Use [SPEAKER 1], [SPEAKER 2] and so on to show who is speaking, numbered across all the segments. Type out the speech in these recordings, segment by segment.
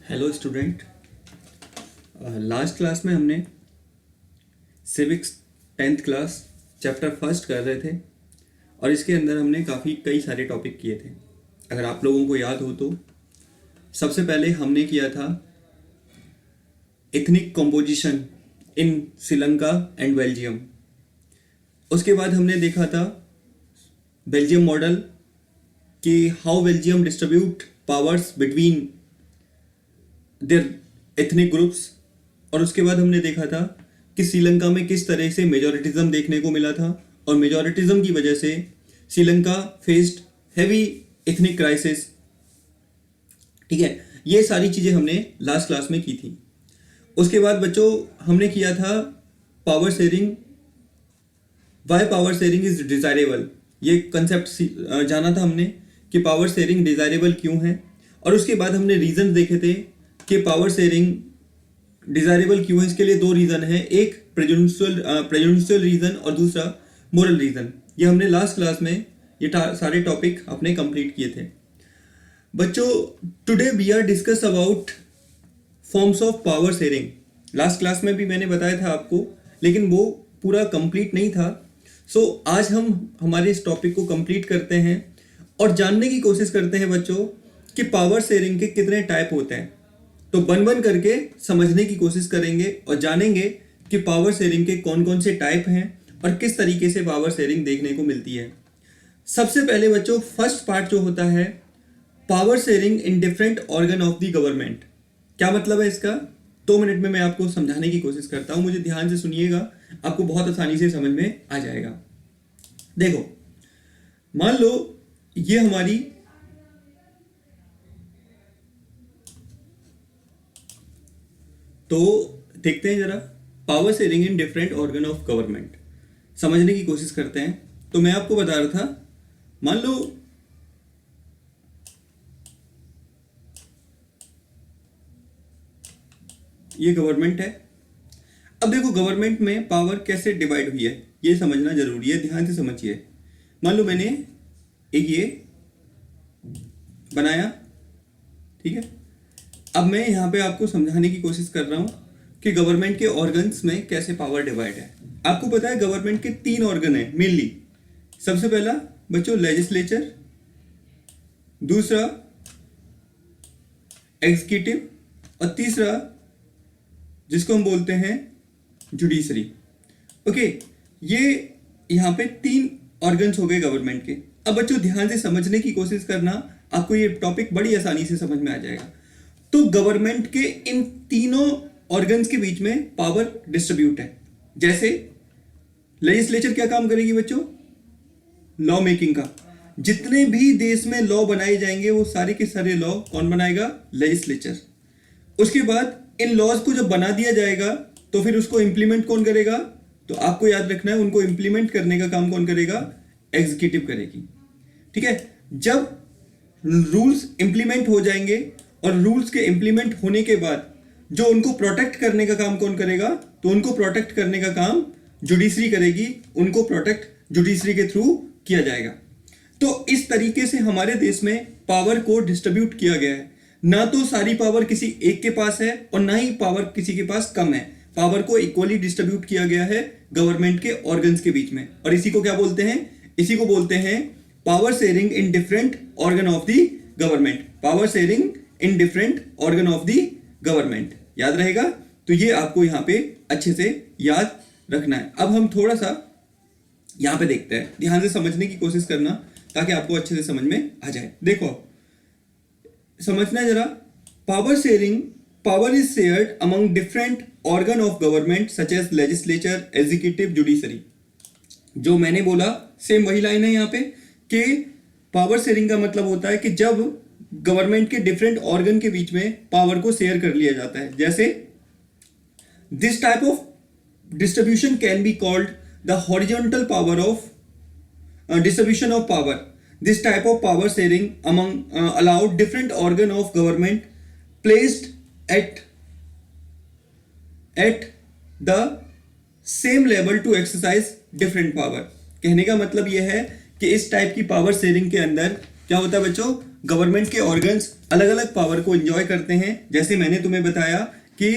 [SPEAKER 1] Hello student. Last class में हमने civics 10th class chapter first कर रहे थे और इसके अंदर हमने कई सारे टॉपिक किए थे। अगर आप लोगों को याद हो तो सबसे पहले हमने किया था ethnic composition in Sri Lanka and Belgium. उसके बाद हमने देखा था बेल्जियम मॉडल कि how Belgium distribute powers between their ethnic groups. और उसके बाद हमने देखा था कि श्रीलंका में किस तरह से मेजॉरिटिज्म देखने को मिला था और मेजॉरिटिज्म की वजह से Sri Lanka faced heavy ethnic crisis. ठीक है, ये सारी चीज़ें हमने लास्ट क्लास में की थी। उसके बाद बच्चों हमने किया था power sharing, why power sharing is desirable. ये कंसेप्ट जाना था हमने कि पावर शेयरिंग डिजायरेबल क्यों है। और उसके बाद हमने रीजन देखे थे कि पावर शेयरिंग डिजायरेबल क्यों है। इसके लिए दो रीजन है, एक प्रेजुडिशियल रीजन और दूसरा मोरल रीजन। ये हमने लास्ट क्लास में ये सारे टॉपिक अपने कंप्लीट किए थे। बच्चों today we are discuss about forms of power sharing. Last class में भी मैंने बताया था आपको, लेकिन वो पूरा कंप्लीट नहीं था। सो आज हम हमारे इस टॉपिक को कंप्लीट करते हैं और जानने की कोशिश करते हैं बच्चों कि पावर शेयरिंग के कितने टाइप होते हैं। तो बन बन करके समझने की कोशिश करेंगे और जानेंगे कि पावर शेयरिंग के कौन कौन से टाइप हैं और किस तरीके से पावर शेयरिंग देखने को मिलती है। सबसे पहले बच्चों फर्स्ट पार्ट जो होता है power sharing in different organ of the government. क्या मतलब है इसका? 2 मिनट में मैं आपको समझाने की कोशिश करता हूं, मुझे ध्यान से सुनिएगा, आपको बहुत आसानी से समझ में आ जाएगा। देखो, मान लो ये हमारी तो देखते हैं जरा power sharing in different organ of government, समझने की कोशिश करते हैं। तो मैं आपको बता रहा था, मान लो ये गवर्नमेंट है। अब देखो गवर्नमेंट में पावर कैसे डिवाइड हुई है ये समझना जरूरी है, ध्यान से समझिए। मान लो मैंने एक ये बनाया, ठीक है। अब मैं यहाँ पे आपको समझाने की कोशिश कर रहा हूँ कि गवर्नमेंट के ऑर्गन्स में कैसे पावर डिवाइड है। आपको पता है गवर्नमेंट के 3 ऑर्गन है मेनली। सबसे पहला बच्चों लेजिस्लेचर, दूसरा एग्जीक्यूटिव और तीसरा जिसको हम बोलते हैं जुडिशरी। ओके, ये यहाँ पे 3 ऑर्गन्स हो गए गवर्नमेंट के। अब बच्चों ध्यान से समझने की कोशिश करना, आपको ये टॉपिक बड़ी आसानी से समझ में आ जाएगा। तो गवर्नमेंट के इन तीनों ऑर्गन्स के बीच में पावर डिस्ट्रीब्यूट है। जैसे लेजिस्लेचर क्या काम करेगी बच्चों? लॉ मेकिंग का। जितने भी देश में लॉ बनाए जाएंगे वो सारे के सारे लॉ कौन बनाएगा? लेजिस्लेचर। उसके बाद इन लॉज को जब बना दिया जाएगा तो फिर उसको इंप्लीमेंट कौन करेगा? तो आपको याद रखना है, उनको इंप्लीमेंट करने का काम कौन करेगा? एग्जीक्यूटिव करेगी। ठीक है, जब रूल्स इंप्लीमेंट हो जाएंगे और रूल्स के इंप्लीमेंट होने के बाद जो उनको प्रोटेक्ट करने का काम कौन करेगा? तो उनको प्रोटेक्ट करने का काम जुडिशरी करेगी। उनको प्रोटेक्ट जुडिशरी के थ्रू किया जाएगा। तो इस तरीके से हमारे देश में पावर को डिस्ट्रीब्यूट किया गया है। ना तो सारी पावर किसी एक के पास है और ना ही पावर किसी के पास कम है। पावर को इक्वली डिस्ट्रीब्यूट किया गया है गवर्नमेंट के ऑर्गन्स के बीच में। और इसी को क्या बोलते हैं? इसी को बोलते हैं power sharing in different organ of the government. Power sharing in different organ of the government, याद रहेगा? तो ये आपको यहां पे अच्छे से याद रखना है। अब हम थोड़ा सा यहां पे देखते हैं, ध्यान से समझने की कोशिश करना ताकि आपको अच्छे से समझ में आ जाए। देखो समझना है जरा, power sharing, power is shared among different organ of government such as legislature, executive, judiciary. जो मैंने बोला सेम वही लाइन है यहाँ पे कि पावर शेयरिंग का मतलब होता है कि जब गवर्नमेंट के डिफरेंट ऑर्गन के बीच में पावर को शेयर कर लिया जाता है। जैसे this type of distribution can be called the horizontal power of distribution of power. This type of power sharing among allowed different organ of government placed at the same level to exercise different power. कहने का मतलब यह है कि इस type की power sharing के अंदर क्या होता है बच्चों? गवर्नमेंट के ऑर्गन्स अलग अलग पावर को एंजॉय करते हैं। जैसे मैंने तुम्हें बताया कि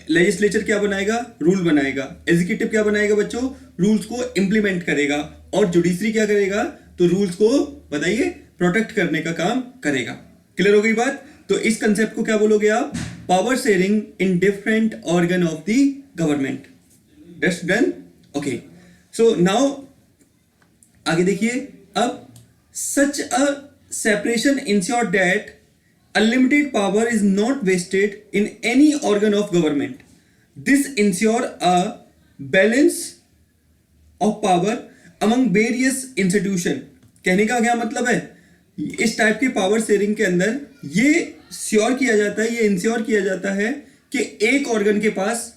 [SPEAKER 1] लेजिस्लेचर क्या बनाएगा, रूल बनाएगा, एग्जीक्यूटिव क्या बनाएगा बच्चों, रूल्स को इंप्लीमेंट करेगा, और जुडिशरी क्या करेगा, तो रूल्स को बताइए प्रोटेक्ट करने का काम करेगा। क्लियर हो गई बात? तो इस कंसेप्ट को क्या बोलोगे आप, power sharing in different organ of the government. That's done. Okay, so now आगे देखिए। अब such a separation ensure that unlimited power is not wasted in any organ of government. This ensure a balance of power among various institution. कहने का क्या मतलब है, इस type के पावर शेयरिंग के अंदर ये श्योर किया जाता है, ये इंश्योर किया जाता है कि एक ऑर्गन के पास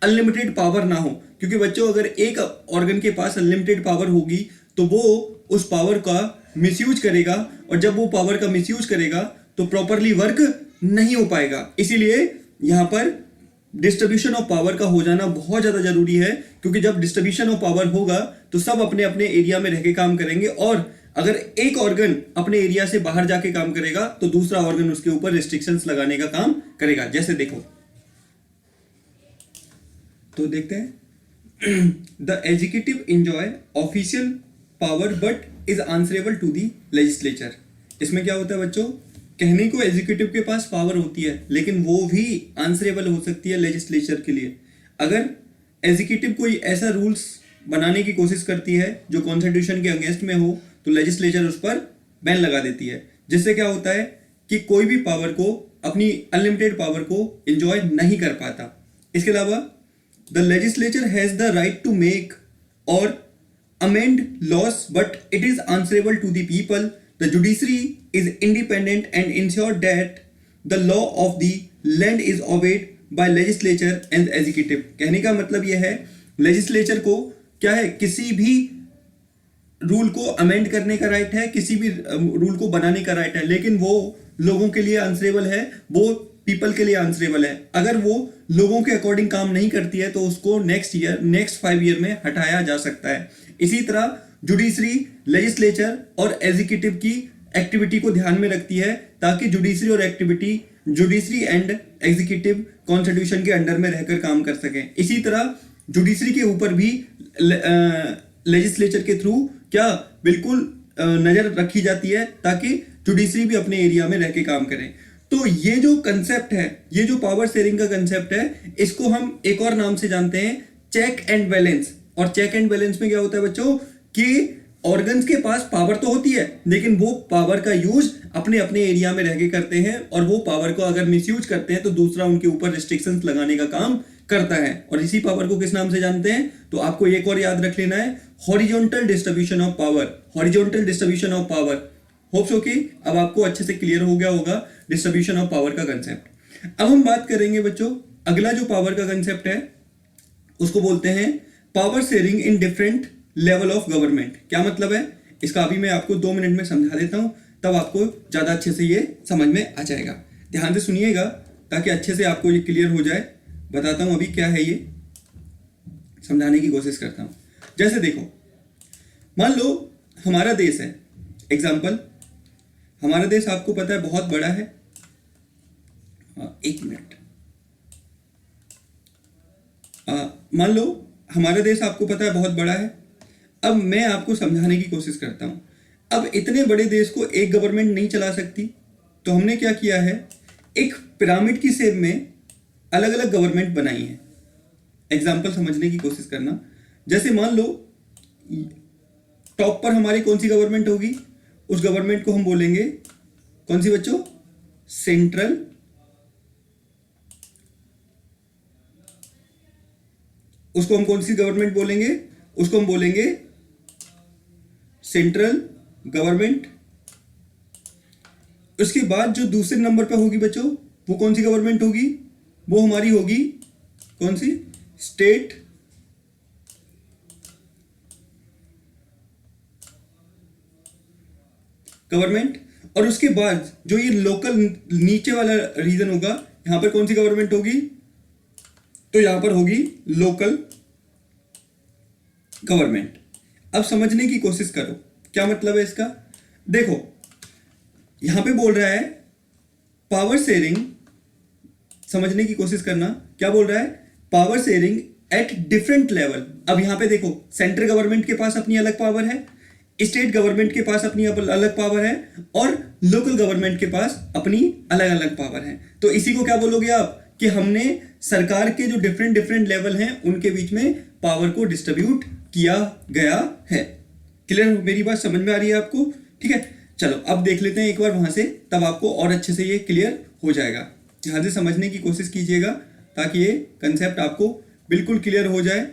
[SPEAKER 1] अनलिमिटेड पावर ना हो। क्योंकि बच्चों अगर एक ऑर्गन के पास अनलिमिटेड पावर होगी तो वो उस पावर का मिसयूज करेगा, और जब वो पावर का मिसयूज करेगा तो प्रॉपरली वर्क नहीं हो पाएगा। इसीलिए यहां पर डिस्ट्रीब्यूशन ऑफ पावर का हो जाना बहुत ज्यादा जरूरी है, क्योंकि जब डिस्ट्रीब्यूशन ऑफ पावर होगा तो सब अपने अपने एरिया में रह के काम करेंगे, और अगर एक ऑर्गन अपने एरिया से बाहर जाके काम करेगा तो दूसरा ऑर्गन उसके ऊपर रिस्ट्रिक्शंस लगाने का काम करेगा। जैसे देखो, तो देखते हैं, the executive enjoy official power but is answerable to the legislature. इसमें क्या होता है बच्चों, कहने को एग्जीक्यूटिव के पास पावर होती है, लेकिन वो भी आंसरेबल हो सकती है लेजिस्लेचर के लिए। अगर एग्जीक्यूटिव कोई ऐसा रूल्स बनाने की कोशिश करती है जो कॉन्स्टिट्यूशन के अगेंस्ट में हो, तो लेजिस्लेचर उस पर बैन लगा देती है, जिससे क्या होता है कि कोई भी पावर को, अपनी अनलिमिटेड पावर को एंजॉय नहीं कर पाता। इसके अलावा the legislature has the right to make और amend laws, but it is answerable to the people. The judiciary is independent and ensure that the law of the land is obeyed by legislature and executive. कहने का मतलब यह है, legislature को क्या है, किसी भी रूल को अमेंड करने का राइट है, किसी भी रूल को बनाने का राइट है, लेकिन वो लोगों के लिए आंसरेबल है, वो पीपल के लिए आंसरेबल है। अगर वो लोगों के अकॉर्डिंग काम नहीं करती है तो उसको नेक्स्ट 5 ईयर में हटाया जा सकता है। इसी तरह जुडिशरी, लेजिस्लेचर और एग्जीक्यूटिव की एक्टिविटी को ध्यान में रखती है, ताकि जुडिशरी एंड एग्जीक्यूटिव कॉन्स्टिट्यूशन के अंडर में रहकर काम कर सकें। इसी तरह जुडिशरी के ऊपर भी लेजिस्लेचर के थ्रू क्या बिल्कुल नजर रखी जाती है, ताकि जुडिशरी भी अपने एरिया में रह के काम करें। तो ये जो कंसेप्ट है, ये जो पावर शेयरिंग का कंसेप्ट है, इसको हम एक और नाम से जानते हैं, चेक एंड बैलेंस। और चेक एंड बैलेंस में क्या होता है बच्चों, कि ऑर्गन्स के पास पावर तो होती है, लेकिन वो पावर का यूज अपने अपने एरिया में रह के करते हैं, और वो पावर को अगर मिसयूज करते हैं तो दूसरा उनके ऊपर रिस्ट्रिक्शंस लगाने का काम करता है। और इसी पावर को किस नाम से जानते हैं, तो आपको एक और याद रख लेना है, horizontal distribution of power. Horizontal distribution of power, hopes हो कि अब आपको अच्छे से क्लियर हो गया होगा डिस्ट्रीब्यूशन ऑफ पावर का कंसेप्ट। अब हम बात करेंगे बच्चों, अगला जो पावर का कंसेप्ट है उसको बोलते हैं power sharing in different level of government. क्या मतलब है इसका, अभी मैं आपको 2 मिनट में समझा देता हूं, तब आपको ज्यादा अच्छे से ये समझ में आ जाएगा। ध्यान से सुनिएगा ताकि अच्छे से आपको ये क्लियर हो जाए। बताता हूं अभी क्या है, ये समझाने की कोशिश करता हूं। जैसे देखो, मान लो हमारा देश है, एग्जाम्पल, हमारा देश आपको पता है बहुत बड़ा है। 1 मिनट, मान लो हमारा देश आपको पता है बहुत बड़ा है। अब मैं आपको समझाने की कोशिश करता हूं। अब इतने बड़े देश को एक गवर्नमेंट नहीं चला सकती, तो हमने क्या किया है, एक पिरामिड की शेप में अलग अलग गवर्नमेंट बनाई है। एग्जाम्पल समझने की कोशिश करना। जैसे मान लो टॉप पर हमारी कौन सी गवर्नमेंट होगी, उस गवर्नमेंट को हम बोलेंगे कौन सी बच्चों, सेंट्रल उसको हम कौन सी गवर्नमेंट बोलेंगे, उसको हम बोलेंगे सेंट्रल गवर्नमेंट। उसके बाद जो दूसरे नंबर पे होगी बच्चों, वो कौन सी गवर्नमेंट होगी, वो हमारी होगी कौन सी, स्टेट गवर्नमेंट। और उसके बाद जो ये लोकल नीचे वाला रीजन होगा, यहां पर कौन सी गवर्नमेंट होगी, तो यहां पर होगी लोकल गवर्नमेंट। अब समझने की कोशिश करो क्या मतलब है इसका। देखो, यहां पे बोल रहा है पावर शेयरिंग, समझने की कोशिश करना, क्या बोल रहा है, power sharing at different level. अब यहां पे देखो, सेंट्रल गवर्नमेंट के पास अपनी अलग पावर है, स्टेट गवर्नमेंट के पास अपनी अलग पावर है, और लोकल गवर्नमेंट के पास अपनी अलग अलग पावर है। तो इसी को क्या बोलोगे आप, कि हमने सरकार के जो डिफरेंट डिफरेंट लेवल हैं उनके बीच में पावर को डिस्ट्रीब्यूट किया गया है। क्लियर, मेरी बात समझ में आ रही है आपको? ठीक है, चलो अब देख लेते हैं एक बार वहां से, तब आपको और अच्छे से ये क्लियर हो जाएगा। ध्यान से समझने की कोशिश कीजिएगा ताकि ये कंसेप्ट आपको बिल्कुल क्लियर हो जाए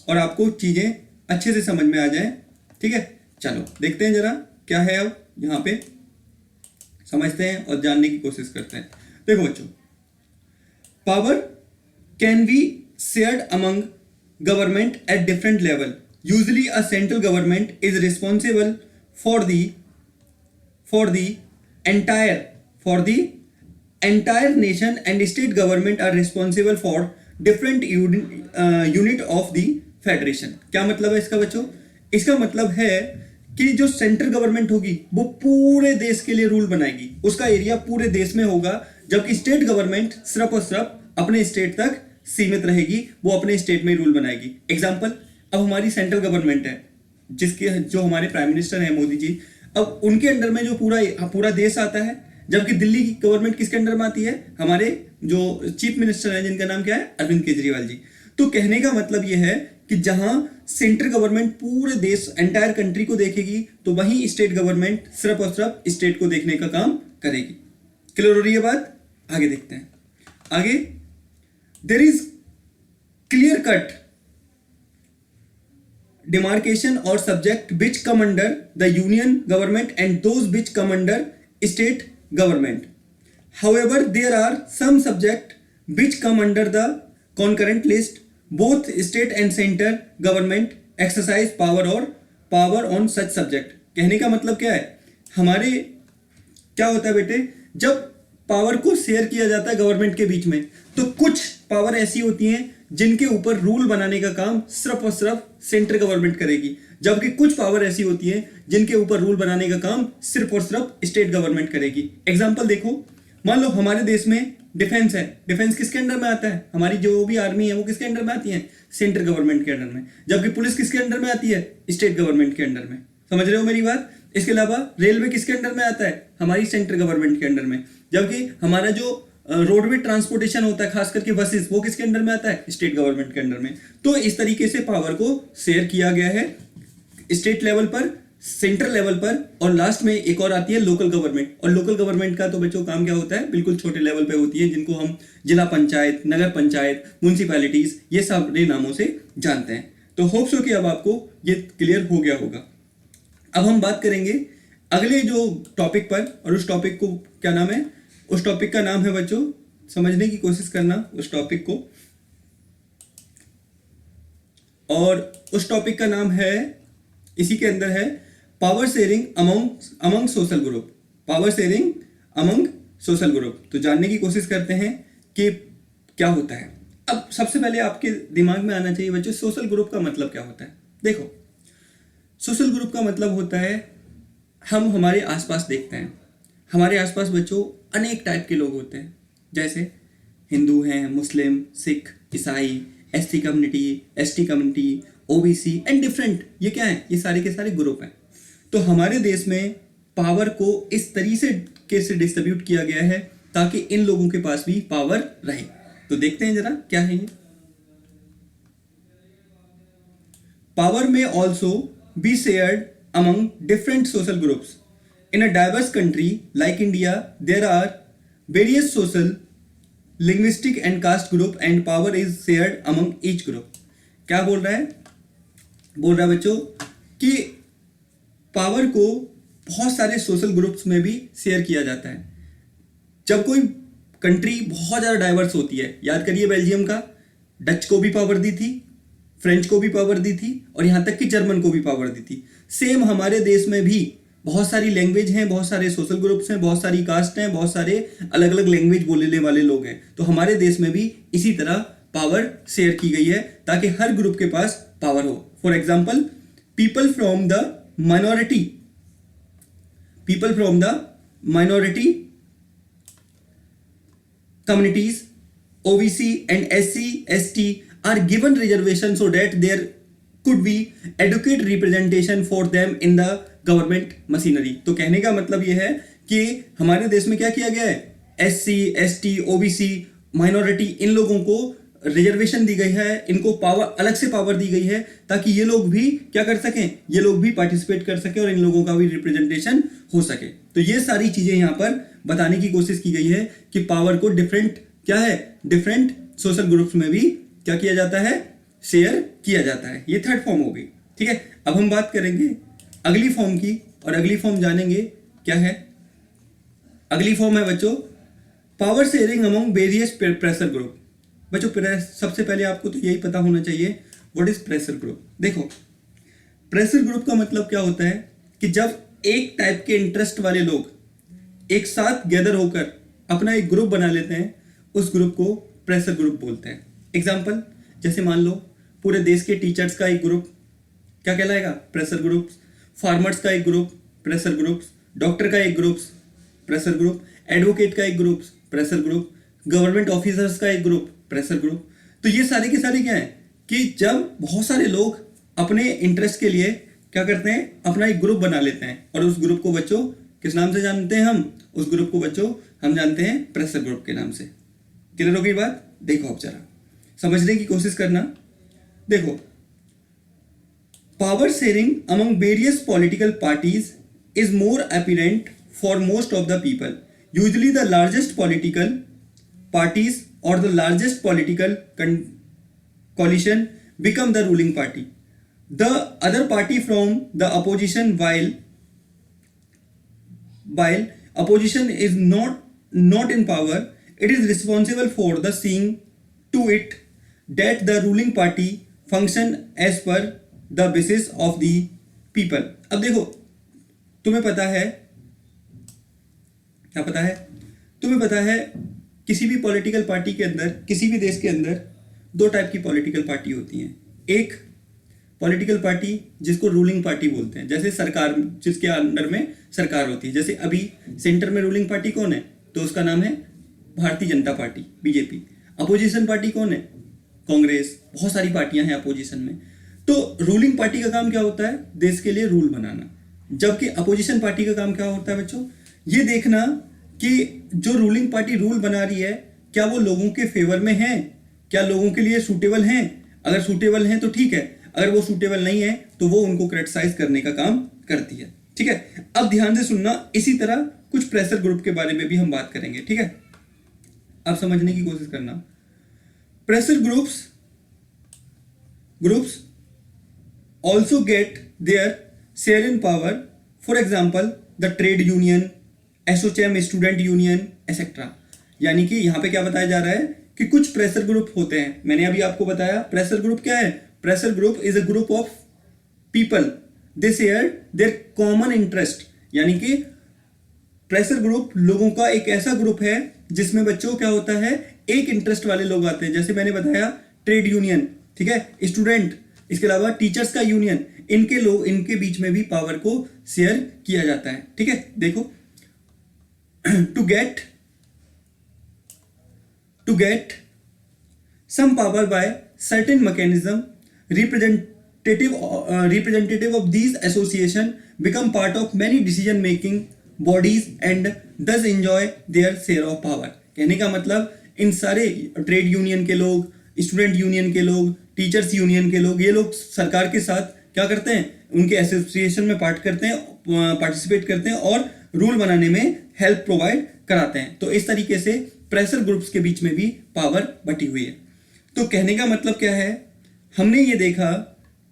[SPEAKER 1] और आपको चीजें अच्छे से समझ में आ जाए। ठीक है, चलो देखते हैं जरा क्या है, अब यहां पे समझते हैं और जानने की कोशिश करते हैं। देखो बच्चों, power can be shared among government at different level. Usually a central government is responsible for the entire nation, and state government are responsible for different unit of the federation। क्या मतलब है इसका बच्चों? इसका मतलब है कि जो सेंट्रल गवर्नमेंट होगी वो पूरे देश के लिए रूल बनाएगी, उसका एरिया पूरे देश में होगा, जबकि स्टेट गवर्नमेंट सिर्फ और सिर्फ अपने स्टेट तक सीमित रहेगी, वो अपने स्टेट में रूल बनाएगी। एग्जाम्पल, अब हमारी सेंट्रल गवर्नमेंट है, जो हमारे प्राइम मिनिस्टर हैं मोदी जी, अब उनके अंडर में जो पूरा देश आता है, जबकि दिल्ली की गवर्नमेंट किसके अंडर में आती है, हमारे जो चीफ मिनिस्टर हैं जिनका नाम क्या है, अरविंद केजरीवाल जी। तो कहने का मतलब यह है कि जहां सेंट्रल गवर्नमेंट पूरे देश एंटायर कंट्री को देखेगी, तो वहीं स्टेट गवर्नमेंट सिर्फ और सिर्फ स्टेट को देखने का काम करेगी। क्लियर हो रही है बात? आगे देखते हैं। आगे, there is clear cut demarcation or subject which come under the union government and those which come under state government. However, there are some subject which come under the concurrent list. Both state and center government exercise power on such subject. कहने का मतलब क्या है, हमारे क्या होता है बेटे, जब पावर को शेयर किया जाता है गवर्नमेंट के बीच में, तो कुछ पावर ऐसी होती हैं जिनके ऊपर रूल बनाने का काम सिर्फ और सिर्फ सेंट्रल गवर्नमेंट करेगी, जबकि कुछ पावर ऐसी होती हैं जिनके ऊपर रूल बनाने का काम सिर्फ और सिर्फ स्टेट गवर्नमेंट करेगी। एग्जांपल देखो, मान लो हमारे देश में डिफेंस है, डिफेंस किसके अंडर में आता है, हमारी जो भी आर्मी है वो किसके अंडर में आती है, सेंट्रल गवर्नमेंट के अंडर में, जबकि पुलिस किसके अंडर में आती है, स्टेट गवर्नमेंट के अंडर में। समझ रहे हो मेरी बात? इसके अलावा रेलवे किसके अंडर में आता है, हमारी सेंट्रल गवर्नमेंट के अंडर में, जबकि हमारा जो रोडवे ट्रांसपोर्टेशन होता है, खास करके बसेस, वो किसके अंडर में आता है, स्टेट गवर्नमेंट के अंडर में। तो इस तरीके से पावर को शेयर किया गया है स्टेट लेवल पर, सेंट्रल लेवल पर, और लास्ट में एक और आती है लोकल गवर्नमेंट। और लोकल गवर्नमेंट का तो बच्चों काम क्या होता है, बिल्कुल छोटे लेवल पे होती है, जिनको हम जिला पंचायत, नगर पंचायत, म्यूनिसिपैलिटीज, ये सारे नामों से जानते हैं। तो होप्स हो कि अब आपको ये क्लियर हो गया होगा। अब हम बात करेंगे अगले जो टॉपिक पर, और उस टॉपिक को क्या नाम है, उस टॉपिक का नाम है बच्चों, समझने की कोशिश करना उस टॉपिक को, और उस टॉपिक का नाम है, इसी के अंदर है, power sharing among social group. Power sharing among social group. तो जानने की कोशिश करते हैं कि क्या होता है। अब सबसे पहले आपके दिमाग में आना चाहिए बच्चों, सोशल ग्रुप का मतलब क्या होता है। देखो, सोशल ग्रुप का मतलब होता है, हम हमारे आसपास देखते हैं, हमारे आसपास बच्चों अनेक टाइप के लोग होते हैं, जैसे हिंदू हैं, मुस्लिम, सिख, ईसाई, SC community, ST community, OBC and different. ये क्या है, ये सारे के सारे ग्रुप हैं। तो हमारे देश में पावर को इस तरीके से डिस्ट्रीब्यूट किया गया है ताकि इन लोगों के पास भी पावर रहे। तो देखते हैं जरा क्या है ये। पावर में also be shared among different social groups. In a diverse country like India, there are various social, linguistic and caste group and power is shared among each group। क्या बोल रहा है? बोल रहा है बच्चों कि पावर को बहुत सारे सोशल ग्रुप्स में भी शेयर किया जाता है। जब कोई कंट्री बहुत ज़्यादा डाइवर्स होती है, याद करिए बेल्जियम का, डच को भी पावर दी थी, फ्रेंच को भी पावर दी थी, और यहाँ तक कि जर्मन को भी पावर दी थी। सेम हमारे देश में भी बहुत सारी लैंग्वेज हैं, बहुत सारे सोशल ग्रुप्स हैं, बहुत सारी कास्ट हैं, बहुत सारे अलग अलग लैंग्वेज बोलने वाले लोग हैं। तो हमारे देश में भी इसी तरह पावर शेयर की गई है ताकि हर ग्रुप के पास पावर हो। For example, people from the minority communities, OBC and SC, ST are given reservation so that there could be adequate representation for them in the government machinery. तो कहने का मतलब ये है कि हमारे देश में क्या किया गया है, SC, ST, OBC, माइनॉरिटी, इन लोगों को रिजर्वेशन दी गई है, इनको पावर, अलग से पावर दी गई है ताकि ये लोग भी क्या कर सकें, ये लोग भी पार्टिसिपेट कर सकें और इन लोगों का भी रिप्रेजेंटेशन हो सके। तो ये सारी चीजें यहाँ पर बताने की कोशिश की गई है कि पावर को डिफरेंट क्या है, डिफरेंट सोशल ग्रुप्स में भी क्या किया जाता है, शेयर किया जाता है। ये थर्ड फॉर्म हो गई। ठीक है, अब हम बात करेंगे अगली फॉर्म की, और अगली फॉर्म जानेंगे क्या है। अगली फॉर्म है बच्चों power sharing among various pressure group. बच्चों सबसे पहले आपको तो यही पता होना चाहिए व्हाट इज प्रेशर ग्रुप। देखो प्रेशर ग्रुप का मतलब क्या होता है कि जब एक टाइप के इंटरेस्ट वाले लोग एक साथ गैदर होकर अपना एक ग्रुप बना लेते हैं, उस ग्रुप को प्रेशर ग्रुप बोलते हैं। एग्जाम्पल, जैसे मान लो पूरे देश के टीचर्स का एक ग्रुप क्या कहलाएगा, प्रेशर ग्रुप। फार्मर्स का एक ग्रुप, प्रेशर ग्रुप। डॉक्टर का एक ग्रुप, प्रेशर ग्रुप। एडवोकेट का एक group, pressure group. Government officers का एक ग्रुप, प्रेशर ग्रुप। तो ये सारे के सारे क्या है कि जब बहुत सारे लोग अपने इंटरेस्ट के लिए क्या करते हैं, अपना एक ग्रुप बना लेते हैं, और उस ग्रुप को बच्चों किस नाम से जानते हैं हम, उस ग्रुप को बच्चों हम जानते हैं प्रेशर ग्रुप के नाम से। क्लियर हो गई बात? देखो अब जरा समझने की कोशिश करना। देखो power sharing among various political parties is more apparent for most of the people. Usually the largest political parties or the largest political coalition become the ruling party. The other party from the opposition, while opposition is not in power, it is responsible for the seeing to it that the ruling party function as per the basis of the people. अब देखो तुम्हें पता है, क्या पता है, तुम्हें पता है किसी भी पॉलिटिकल पार्टी के अंदर, किसी भी देश के अंदर दो टाइप की पॉलिटिकल पार्टी होती हैं। एक पॉलिटिकल पार्टी जिसको रूलिंग पार्टी बोलते हैं, जैसे सरकार, जिसके अंडर में सरकार होती है। जैसे अभी सेंटर में रूलिंग पार्टी कौन है, तो उसका नाम है Bharatiya Janata party, BJP. Opposition party कौन है, कांग्रेस। बहुत सारी पार्टियां हैं अपोजिशन में। तो रूलिंग पार्टी का काम क्या होता है, देश के लिए रूल बनाना। जबकि अपोजिशन पार्टी का काम क्या होता है बच्चों, ये देखना कि जो रूलिंग पार्टी रूल बना रही है क्या वो लोगों के फेवर में है, क्या लोगों के लिए सूटेबल हैं। अगर सूटेबल हैं तो ठीक है, अगर वो सूटेबल नहीं है तो वो उनको क्रिटिसाइज करने का काम करती है। ठीक है, अब ध्यान से सुनना। इसी तरह कुछ प्रेशर ग्रुप के बारे में भी हम बात करेंगे। ठीक है, अब समझने की कोशिश करना। Pressure groups also get their share in power. For example the trade union, ASSOCHAM, student union etcetera. यानी कि यहां पे क्या बताया जा रहा है कि कुछ प्रेशर ग्रुप होते हैं। मैंने अभी आपको बताया प्रेशर ग्रुप क्या है। Pressure group is a group of people, they share their common interest. यानी कि प्रेशर ग्रुप लोगों का एक ऐसा ग्रुप है जिसमें बच्चों क्या होता है, एक इंटरेस्ट वाले लोग आते हैं। जैसे मैंने बताया ट्रेड यूनियन, ठीक है, स्टूडेंट, इसके अलावा टीचर्स का यूनियन, इनके लोग, इनके बीच में भी पावर को शेयर किया जाता है। ठीक है, देखो to get some power by certain mechanism, representative of these association become part of many decision making bodies and thus enjoy their share of power। कहने का मतलब इन सारे ट्रेड यूनियन के लोग, स्टूडेंट यूनियन के लोग, टीचर्स यूनियन के लोग, ये लोग सरकार के साथ क्या करते हैं, उनके एसोसिएशन में पार्टिसिपेट करते हैं और रूल बनाने में हेल्प प्रोवाइड कराते हैं। तो इस तरीके से प्रेशर ग्रुप्स के बीच में भी पावर बटी हुई है। तो कहने का मतलब क्या है, हमने ये देखा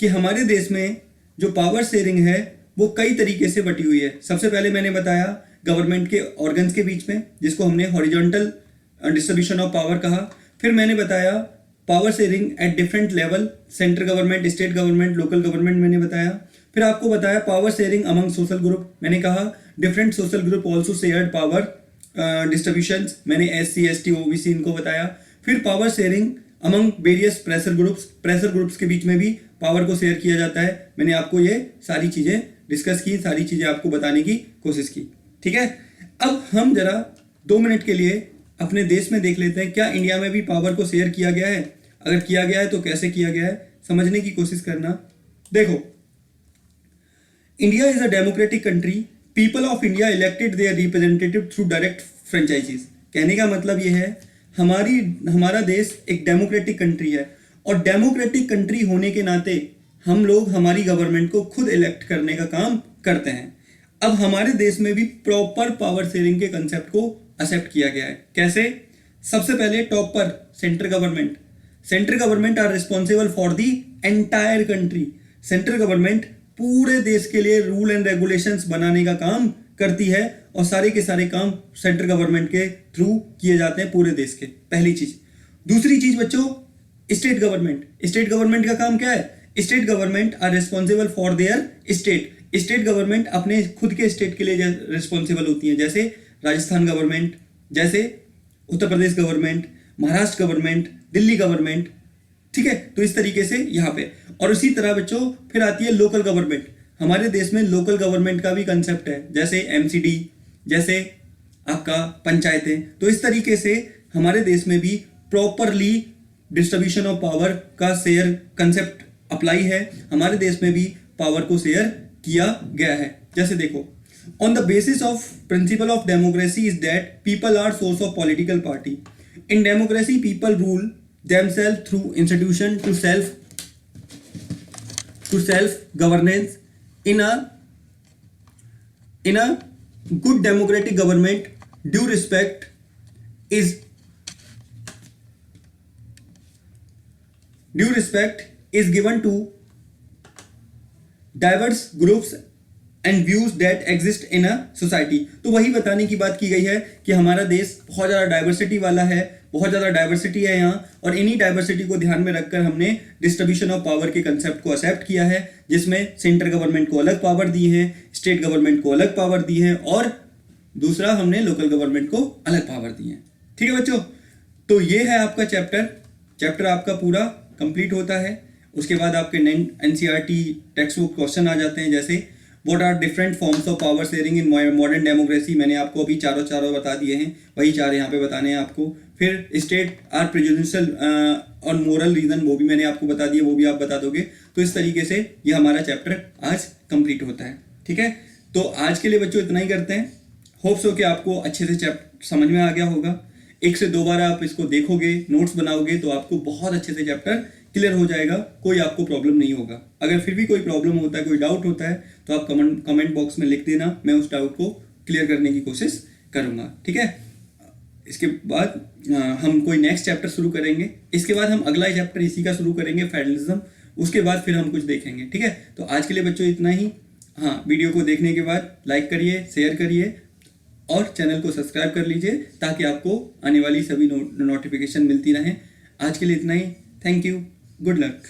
[SPEAKER 1] कि हमारे देश में जो पावर शेयरिंग है वो कई तरीके से बटी हुई है। सबसे पहले मैंने बताया गवर्नमेंट के ऑर्गन्स के बीच में, जिसको हमने हॉरिजॉन्टल डिस्ट्रीब्यूशन ऑफ पावर कहा। फिर मैंने बताया power sharing at different level, central government, state government, local government मैंने बताया। फिर आपको बताया power sharing among social group, मैंने कहा different social group also shared power distributions, मैंने SC, ST, OBC इनको बताया। फिर power sharing among various pressure groups के बीच में भी पावर को शेयर किया जाता है। मैंने आपको ये सारी चीजें डिस्कस की, सारी चीजें आपको बताने की कोशिश की। ठीक है, अब हम जरा 2 मिनट के लिए अपने देश में देख लेते हैं क्या इंडिया में भी पावर को शेयर किया गया है। अगर किया गया है तो कैसे किया गया है समझने की कोशिश करना। देखो, India is a democratic country, people of India elected their representative through direct franchises. कहने का मतलब यह है हमारा देश एक डेमोक्रेटिक कंट्री है और डेमोक्रेटिक कंट्री होने के नाते हम लोग हमारी गवर्नमेंट को खुद इलेक्ट करने का काम करते हैं। अब हमारे देश में भी प्रॉपर पावर शेयरिंग के कंसेप्ट को एक्सेप्ट किया गया है। कैसे? सबसे पहले टॉप पर central government are responsible for the entire country. Central government पूरे देश के लिए रूल एंड रेगुलेशंस बनाने का काम करती है और सारे के सारे काम सेंट्रल गवर्नमेंट के थ्रू किए जाते हैं पूरे देश के। पहली चीज। दूसरी चीज बच्चों, स्टेट गवर्नमेंट का काम क्या है? State government are responsible for their state government अपने खुद के स्टेट के लिए रिस्पॉन्सिबल होती है, जैसे राजस्थान गवर्नमेंट, जैसे Uttar Pradesh government, Maharashtra government, Delhi government. ठीक है, तो इस तरीके से यहाँ पे। और उसी तरह बच्चों फिर आती है लोकल गवर्नमेंट। हमारे देश में लोकल गवर्नमेंट का भी कंसेप्ट है, जैसे एमसीडी, जैसे आपका पंचायतें। तो इस तरीके से हमारे देश में भी प्रॉपरली डिस्ट्रीब्यूशन ऑफ पावर का शेयर कंसेप्ट अप्लाई है। हमारे देश में भी पावर को शेयर किया गया है। जैसे देखो, on the basis of principle of democracy is that people are source of political party. In democracy people rule themselves through institution to self governance. In a good democratic government, due respect is given to diverse groups and views that exist in a society. तो वही बताने की बात की गई है कि हमारा देश बहुत ज़्यादा डाइवर्सिटी वाला है, बहुत ज़्यादा डाइवर्सिटी है यहाँ, और इन्हीं डाइवर्सिटी को ध्यान में रखकर हमने डिस्ट्रीब्यूशन ऑफ पावर के कंसेप्ट को एक्सेप्ट किया है, जिसमें सेंट्रल गवर्नमेंट को अलग पावर दी है, स्टेट गवर्नमेंट को अलग पावर दी है, और दूसरा हमने लोकल गवर्नमेंट को अलग पावर दी है। ठीक है बच्चों, तो ये है आपका चैप्टर आपका पूरा कंप्लीट होता है। उसके बाद आपके एनसीईआरटी टेक्स्ट बुक क्वेश्चन आ जाते हैं, जैसे what are different forms of power sharing in modern democracy. मैंने आपको अभी चारों बता दिए हैं, वही 4 यहाँ पे बताने हैं आपको। फिर स्टेट आर प्रेजुडिशियल और मोरल रीजन, वो भी मैंने आपको बता दिया, वो भी आप बता दोगे। तो इस तरीके से ये हमारा चैप्टर आज कंप्लीट होता है। ठीक है, तो आज के लिए बच्चों इतना ही करते हैं। होप्स हो कि आपको अच्छे से चैप्टर समझ में आ गया होगा। 1 से 2 बार आप इसको देखोगे, नोट्स बनाओगे, तो आपको बहुत अच्छे से चैप्टर क्लियर हो जाएगा, कोई आपको प्रॉब्लम नहीं होगा। अगर फिर भी कोई प्रॉब्लम होता है, कोई डाउट होता है, तो आप कमेंट बॉक्स में लिख देना, मैं उस डाउट को क्लियर करने की कोशिश करूंगा। ठीक है, इसके बाद हम कोई नेक्स्ट चैप्टर शुरू करेंगे। इसके बाद हम अगला चैप्टर इसी का शुरू करेंगे, फेडरलिज्म। उसके बाद फिर हम कुछ देखेंगे। ठीक है, तो आज के लिए बच्चों इतना ही। हाँ, वीडियो को देखने के बाद लाइक करिए, शेयर करिए और चैनल को सब्सक्राइब कर लीजिए, ताकि आपको आने वाली सभी नोटिफिकेशन मिलती रहें। आज के लिए इतना ही। Thank you, good luck.